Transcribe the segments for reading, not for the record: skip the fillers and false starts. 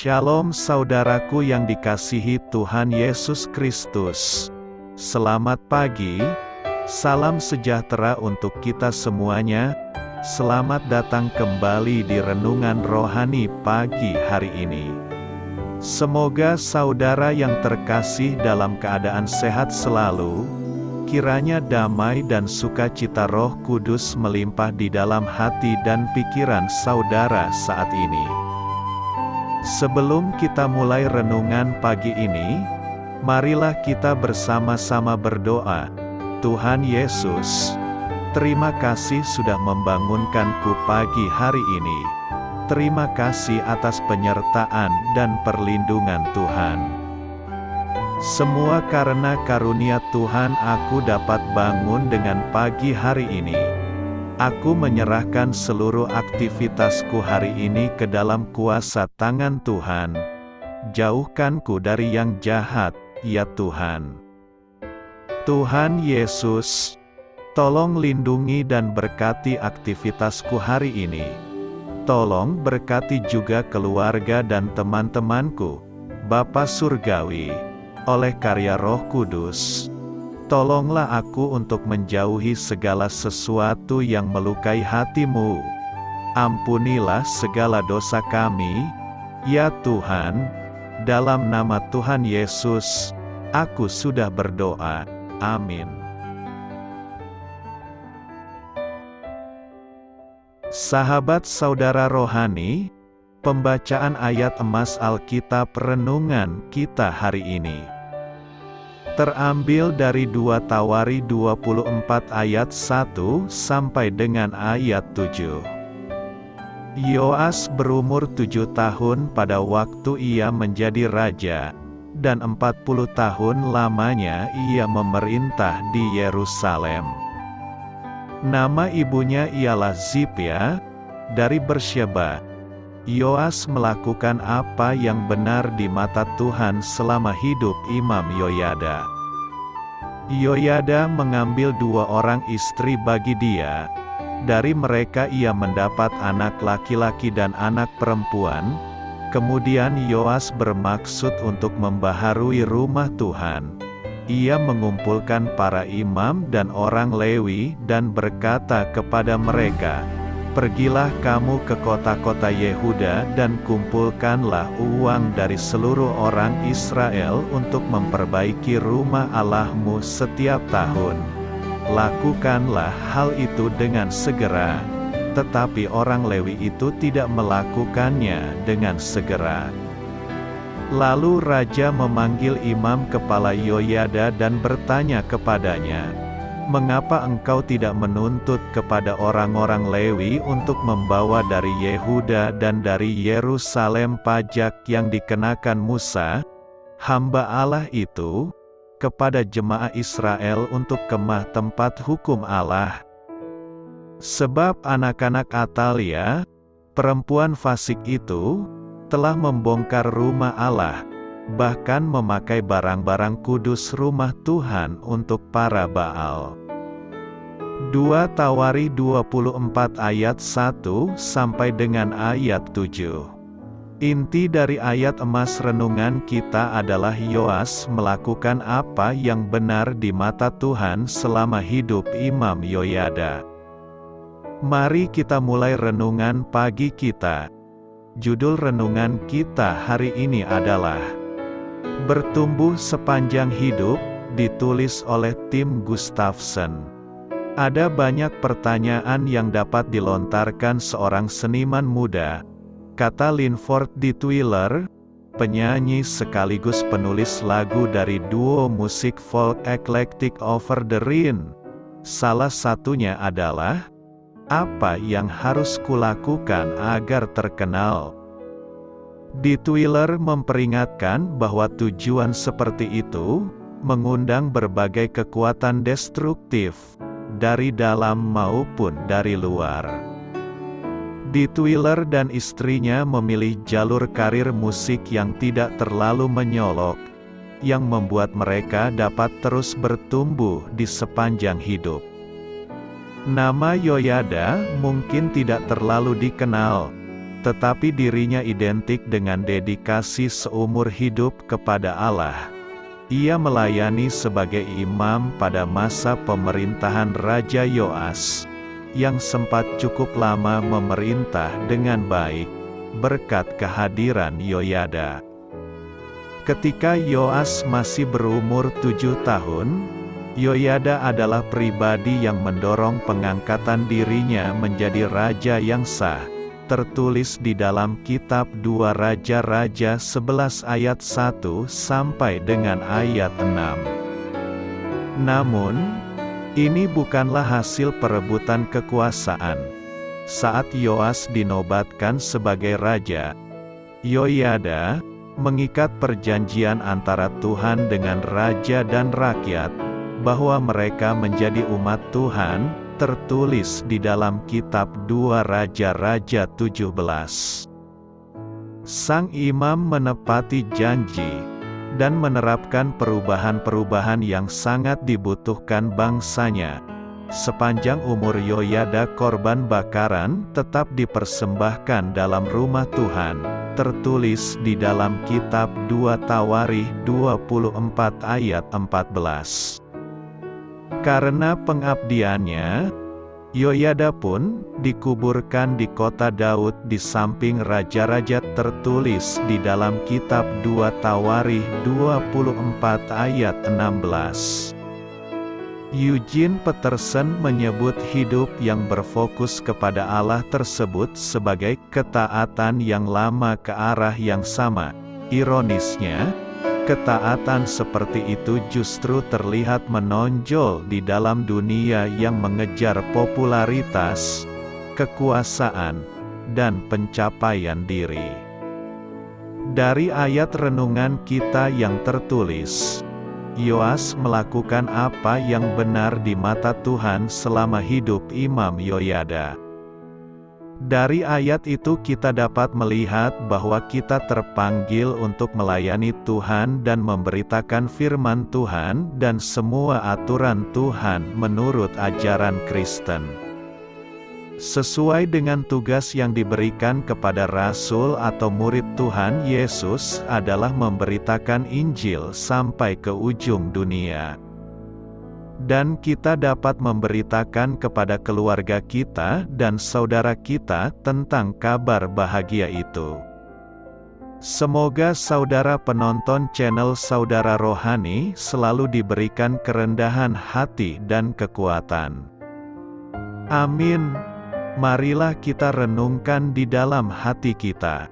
Shalom saudaraku yang dikasihi Tuhan Yesus Kristus. Selamat pagi, salam sejahtera untuk kita semuanya. Selamat datang kembali di Renungan Rohani pagi hari ini. Semoga saudara yang terkasih dalam keadaan sehat selalu. Kiranya damai dan sukacita Roh Kudus melimpah di dalam hati dan pikiran saudara saat ini. Sebelum kita mulai renungan pagi ini, marilah kita bersama-sama berdoa. Tuhan Yesus, terima kasih sudah membangunkanku pagi hari ini. Terima kasih atas penyertaan dan perlindungan Tuhan. Semua karena karunia Tuhan aku dapat bangun dengan pagi hari ini. Aku menyerahkan seluruh aktivitasku hari ini ke dalam kuasa tangan Tuhan. Jauhkanku dari yang jahat, ya Tuhan. Tuhan Yesus, tolong lindungi dan berkati aktivitasku hari ini. Tolong berkati juga keluarga dan teman-temanku, Bapa Surgawi, oleh karya Roh Kudus. Tolonglah aku untuk menjauhi segala sesuatu yang melukai hati-Mu. Ampunilah segala dosa kami, ya Tuhan. Dalam nama Tuhan Yesus, aku sudah berdoa. Amin. Sahabat saudara rohani, pembacaan ayat emas Alkitab renungan kita hari ini terambil dari 2 Tawari 24 ayat 1 sampai dengan ayat 7. Yoas berumur 7 tahun pada waktu ia menjadi raja, dan 40 tahun lamanya ia memerintah di Yerusalem. Nama ibunya ialah Zipia, dari Bersyeba. Yoas melakukan apa yang benar di mata Tuhan selama hidup Imam Yoyada. Yoyada mengambil 2 orang istri bagi dia. Dari mereka ia mendapat anak laki-laki dan anak perempuan. Kemudian Yoas bermaksud untuk membaharui rumah Tuhan. Ia mengumpulkan para imam dan orang Lewi dan berkata kepada mereka, "Pergilah kamu ke kota-kota Yehuda dan kumpulkanlah uang dari seluruh orang Israel untuk memperbaiki rumah Allahmu setiap tahun. Lakukanlah hal itu dengan segera." Tetapi orang Lewi itu tidak melakukannya dengan segera. Lalu raja memanggil imam kepala Yoyada dan bertanya kepadanya, "Mengapa engkau tidak menuntut kepada orang-orang Lewi untuk membawa dari Yehuda dan dari Yerusalem pajak yang dikenakan Musa, hamba Allah itu, kepada jemaah Israel untuk kemah tempat hukum Allah? Sebab anak-anak Atalia, perempuan fasik itu, telah membongkar rumah Allah, bahkan memakai barang-barang kudus rumah Tuhan untuk para Baal." 2 Tawari 24 ayat 1 sampai dengan ayat 7. Inti dari ayat emas renungan kita adalah Yoas melakukan apa yang benar di mata Tuhan selama hidup Imam Yoyada. Mari kita mulai renungan pagi kita. Judul renungan kita hari ini adalah Bertumbuh Sepanjang Hidup, ditulis oleh Tim Gustafson. Ada banyak pertanyaan yang dapat dilontarkan seorang seniman muda, kata Linford di Twitter, penyanyi sekaligus penulis lagu dari duo musik folk Eclectic Over the Rhine. Salah satunya adalah, "Apa yang harus kulakukan agar terkenal?" Di Twitter memperingatkan bahwa tujuan seperti itu mengundang berbagai kekuatan destruktif, dari dalam maupun dari luar. Di Twitter dan istrinya memilih jalur karir musik yang tidak terlalu menyolok, yang membuat mereka dapat terus bertumbuh di sepanjang hidup. Nama Yoyada mungkin tidak terlalu dikenal, tetapi dirinya identik dengan dedikasi seumur hidup kepada Allah. Ia melayani sebagai imam pada masa pemerintahan Raja Yoas, yang sempat cukup lama memerintah dengan baik, berkat kehadiran Yoyada. Ketika Yoas masih berumur 7 tahun, Yoyada adalah pribadi yang mendorong pengangkatan dirinya menjadi raja yang sah, tertulis di dalam kitab 2 Raja-Raja 11 ayat 1 sampai dengan ayat 6. Namun, ini bukanlah hasil perebutan kekuasaan. Saat Yoas dinobatkan sebagai raja, Yoyada mengikat perjanjian antara Tuhan dengan raja dan rakyat, bahwa mereka menjadi umat Tuhan, tertulis di dalam kitab 2 Raja-Raja 17. Sang imam menepati janji, dan menerapkan perubahan-perubahan yang sangat dibutuhkan bangsanya. Sepanjang umur Yoyada korban bakaran tetap dipersembahkan dalam rumah Tuhan, tertulis di dalam kitab 2 Tawarikh 24 ayat 14. Karena pengabdiannya, Yoyada pun dikuburkan di kota Daud di samping raja-raja, tertulis di dalam kitab 2 Tawarikh 24 ayat 16. Eugene Peterson menyebut hidup yang berfokus kepada Allah tersebut sebagai ketaatan yang lama ke arah yang sama. Ironisnya, ketaatan seperti itu justru terlihat menonjol di dalam dunia yang mengejar popularitas, kekuasaan, dan pencapaian diri. Dari ayat renungan kita yang tertulis, Yoas melakukan apa yang benar di mata Tuhan selama hidup Imam Yoyada. Dari ayat itu kita dapat melihat bahwa kita terpanggil untuk melayani Tuhan dan memberitakan firman Tuhan dan semua aturan Tuhan menurut ajaran Kristen. Sesuai dengan tugas yang diberikan kepada rasul atau murid Tuhan Yesus adalah memberitakan Injil sampai ke ujung dunia. Dan kita dapat memberitakan kepada keluarga kita dan saudara kita tentang kabar bahagia itu. Semoga saudara penonton channel Saudara Rohani selalu diberikan kerendahan hati dan kekuatan. Amin. Marilah kita renungkan di dalam hati kita.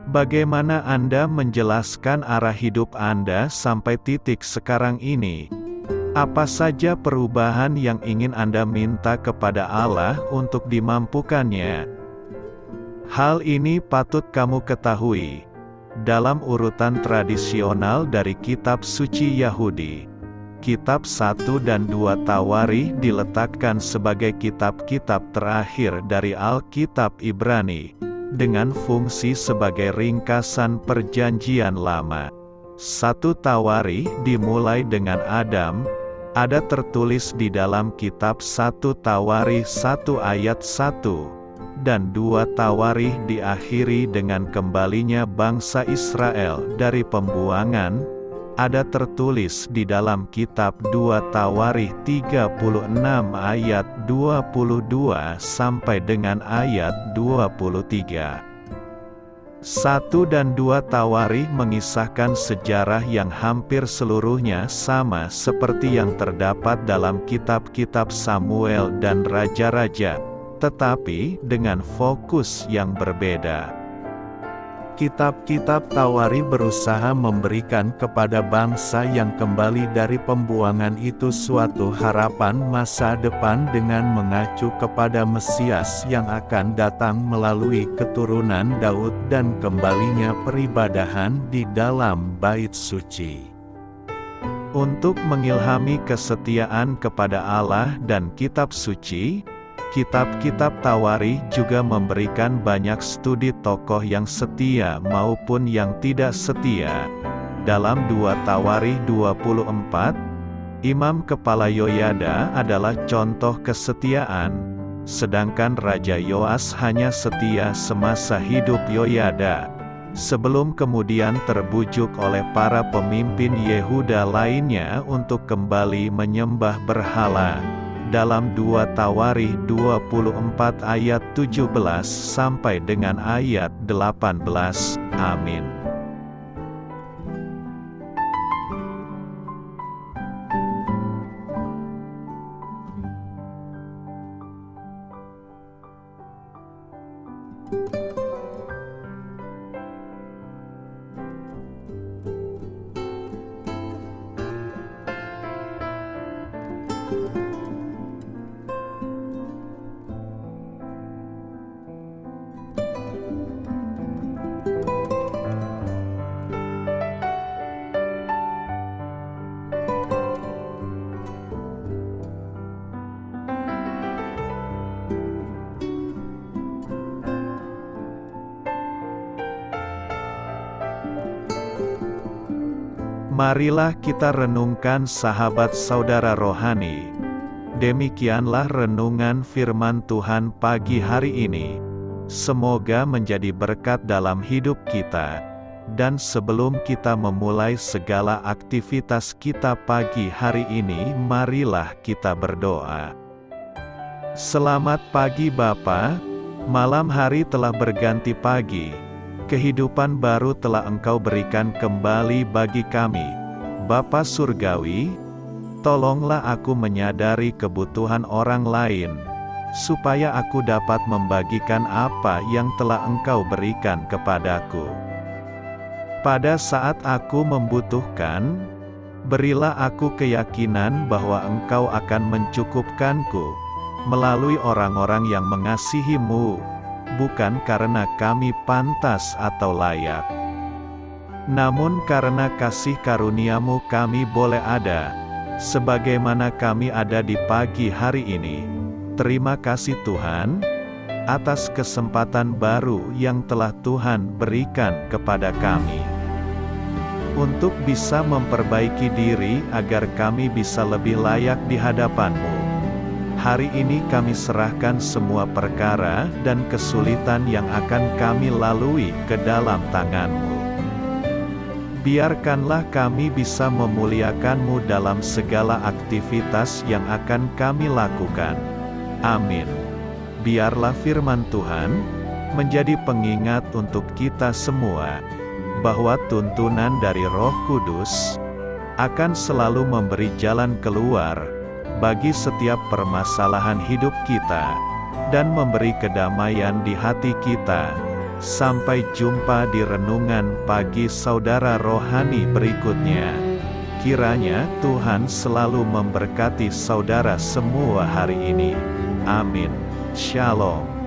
Bagaimana Anda menjelaskan arah hidup Anda sampai titik sekarang ini? Apa saja perubahan yang ingin Anda minta kepada Allah untuk dimampukannya? Hal ini patut kamu ketahui. Dalam urutan tradisional dari kitab suci Yahudi, kitab 1 dan 2 Tawarikh diletakkan sebagai kitab-kitab terakhir dari Alkitab Ibrani, dengan fungsi sebagai ringkasan perjanjian lama. 1 Tawarikh dimulai dengan Adam, ada tertulis di dalam kitab 1 Tawarikh 1 ayat 1, dan 2 Tawarikh diakhiri dengan kembalinya bangsa Israel dari pembuangan, ada tertulis di dalam kitab 2 Tawarikh 36 ayat 22 sampai dengan ayat 23. 1 dan 2 Tawarikh mengisahkan sejarah yang hampir seluruhnya sama seperti yang terdapat dalam kitab-kitab Samuel dan Raja-Raja, tetapi dengan fokus yang berbeda. Kitab-kitab Tawarikh berusaha memberikan kepada bangsa yang kembali dari pembuangan itu suatu harapan masa depan dengan mengacu kepada Mesias yang akan datang melalui keturunan Daud dan kembalinya peribadahan di dalam bait suci. Untuk mengilhami kesetiaan kepada Allah dan kitab suci, kitab-kitab Tawarikh juga memberikan banyak studi tokoh yang setia maupun yang tidak setia. Dalam 2 Tawarikh 24, Imam Kepala Yoyada adalah contoh kesetiaan. sedangkan Raja Yoas hanya setia semasa hidup Yoyada, sebelum kemudian terbujuk oleh para pemimpin Yehuda lainnya untuk kembali menyembah berhala. Dalam 2 Tawarikh 24 ayat 17 sampai dengan ayat 18. Amin. Marilah kita renungkan sahabat saudara rohani. Demikianlah renungan firman Tuhan pagi hari ini. Semoga menjadi berkat dalam hidup kita. Dan sebelum kita memulai segala aktivitas kita pagi hari ini, marilah kita berdoa. Selamat pagi Bapa, malam hari telah berganti pagi. Kehidupan baru telah Engkau berikan kembali bagi kami. Bapa Surgawi, tolonglah aku menyadari kebutuhan orang lain, supaya aku dapat membagikan apa yang telah Engkau berikan kepadaku. Pada saat aku membutuhkan, berilah aku keyakinan bahwa Engkau akan mencukupkanku, melalui orang-orang yang mengasihi-Mu, bukan karena kami pantas atau layak, namun karena kasih karunia-Mu kami boleh ada, sebagaimana kami ada di pagi hari ini. Terima kasih Tuhan, atas kesempatan baru yang telah Tuhan berikan kepada kami, untuk bisa memperbaiki diri agar kami bisa lebih layak di hadapan-Mu. Hari ini kami serahkan semua perkara dan kesulitan yang akan kami lalui ke dalam tangan-Mu. Biarkanlah kami bisa memuliakan-Mu dalam segala aktivitas yang akan kami lakukan. Amin. Biarlah firman Tuhan menjadi pengingat untuk kita semua, bahwa tuntunan dari Roh Kudus akan selalu memberi jalan keluar bagi setiap permasalahan hidup kita, dan memberi kedamaian di hati kita. Sampai jumpa di renungan pagi saudara rohani berikutnya. Kiranya Tuhan selalu memberkati saudara semua hari ini. Amin. Shalom.